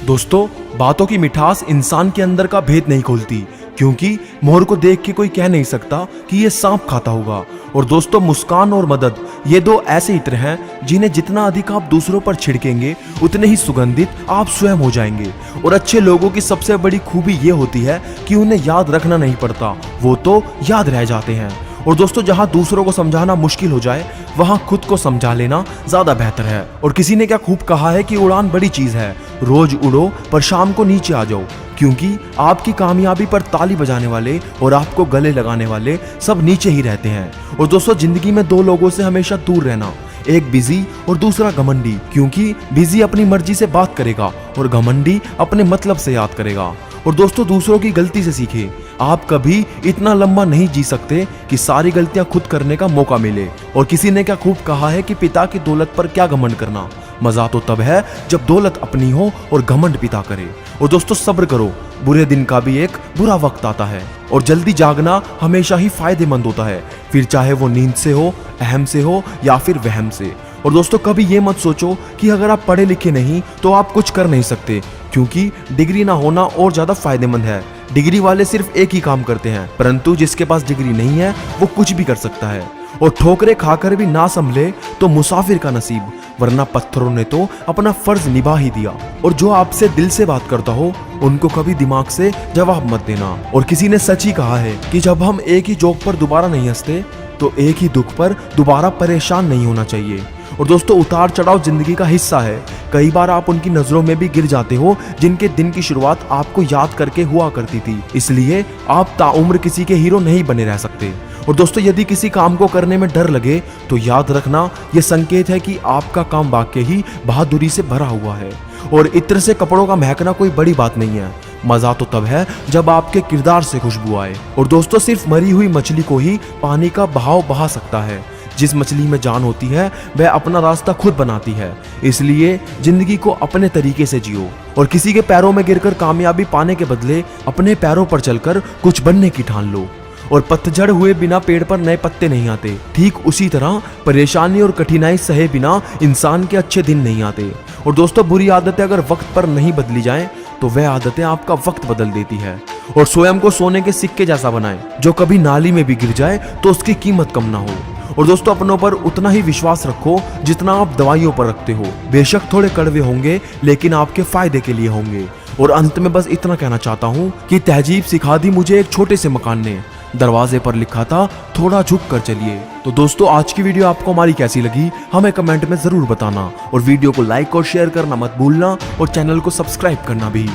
दोस्तों, बातों की मिठास इंसान के अंदर का भेद नहीं खोलती, क्योंकि मोर को देख के कोई कह नहीं सकता कि ये सांप खाता होगा। और दोस्तों, मुस्कान और मदद ये दो ऐसे इत्र हैं जिन्हें जितना अधिक आप दूसरों पर छिड़केंगे उतने ही सुगंधित आप स्वयं हो जाएंगे। और अच्छे लोगों की सबसे बड़ी खूबी ये होती है कि उन्हें याद रखना नहीं पड़ता, वो तो याद रह जाते हैं। और दोस्तों, जहां दूसरों को समझाना मुश्किल हो जाए वहां खुद को समझा लेना ज्यादा बेहतर है। और किसी ने क्या खूब कहा है कि उड़ान बड़ी चीज है, रोज उड़ो पर शाम को नीचे आ जाओ, क्योंकि आपकी कामयाबी पर ताली बजाने वाले और आपको गले लगाने वाले सब नीचे ही रहते हैं। और दोस्तों, जिंदगी में दो लोगों से हमेशा दूर रहना, एक बिजी और दूसरा घमंडी, क्योंकि बिजी अपनी मर्जी से बात करेगा और घमंडी अपने मतलब से याद करेगा। और दोस्तों, दूसरों की गलती से सीखे, आप कभी इतना लंबा नहीं जी सकते कि सारी गलतियां खुद करने का मौका मिले। और किसी ने क्या खूब कहा है कि पिता की दौलत पर क्या घमंड करना, मजा तो तब है जब दौलत अपनी हो और घमंड पिता करे। और दोस्तों, सब्र करो, बुरे दिन का भी एक बुरा वक्त आता है। और जल्दी जागना हमेशा ही फायदेमंद होता है, फिर चाहे वो नींद से हो, अहम से हो या फिर वहम से। और दोस्तों, कभी ये मत सोचो कि अगर आप पढ़े लिखे नहीं तो आप कुछ कर नहीं सकते, क्योंकि डिग्री ना होना और ज्यादा फायदेमंद है। डिग्री वाले सिर्फ एक ही काम करते हैं, परंतु जिसके पास डिग्री नहीं है वो कुछ भी कर सकता है। और ठोकरे खाकर भी ना संभले तो मुसाफिर का नसीब, वरना पत्थरों ने तो अपना फर्ज निभा ही दिया। और जो आपसे दिल से बात करता हो उनको कभी दिमाग से जवाब मत देना। और किसी ने सच ही कहा है कि जब हम एक ही जोक पर दोबारा नहीं हंसते तो एक ही दुख पर दोबारा परेशान नहीं होना चाहिए। और दोस्तों, उतार चढ़ाव जिंदगी का हिस्सा है। कई बार आप उनकी नजरों में भी गिर जाते हो जिनके दिन की शुरुआत आपको याद करके हुआ करती थी, इसलिए आप ताउम्र किसी के हीरो नहीं बने रह सकते। और दोस्तों, यदि किसी काम को करने में डर लगे तो याद रखना यह संकेत है कि आपका काम वाकई ही बहादुरी से भरा हुआ है। और इत्र से कपड़ों का महकना कोई बड़ी बात नहीं है, मजा तो तब है जब आपके किरदार से खुशबू आए। और दोस्तों, सिर्फ मरी हुई मछली को ही पानी का बहाव बहा सकता है। जिस मछली में जान होती है वह अपना रास्ता खुद बनाती है, इसलिए जिंदगी को अपने तरीके से जियो। और किसी के पैरों में गिरकर कामयाबी पाने के बदले अपने पैरों पर चलकर कुछ बनने की ठान लो। और पतझड़ हुए बिना पेड़ पर नए पत्ते नहीं आते, ठीक उसी तरह परेशानी और कठिनाई सहे बिना इंसान के अच्छे दिन नहीं आते। और दोस्तों, बुरी आदतें अगर वक्त पर नहीं बदली जाएं तो वह आदतें आपका वक्त बदल देती है। और स्वयं को सोने के सिक्के जैसा बनाएं, जो कभी नाली में भी गिर जाए तो उसकी कीमत कम ना हो। और दोस्तों, अपनों पर उतना ही विश्वास रखो जितना आप दवाइयों पर रखते हो। बेशक थोड़े कड़वे होंगे लेकिन आपके फायदे के लिए होंगे। और अंत में बस इतना कहना चाहता हूँ कि तहजीब सिखा दी मुझे एक छोटे से मकान ने, दरवाजे पर लिखा था थोड़ा झुक कर चलिए। तो दोस्तों, आज की वीडियो आपको हमारी कैसी लगी हमें कमेंट में जरूर बताना। और वीडियो को लाइक और शेयर करना मत भूलना और चैनल को सब्सक्राइब करना भी।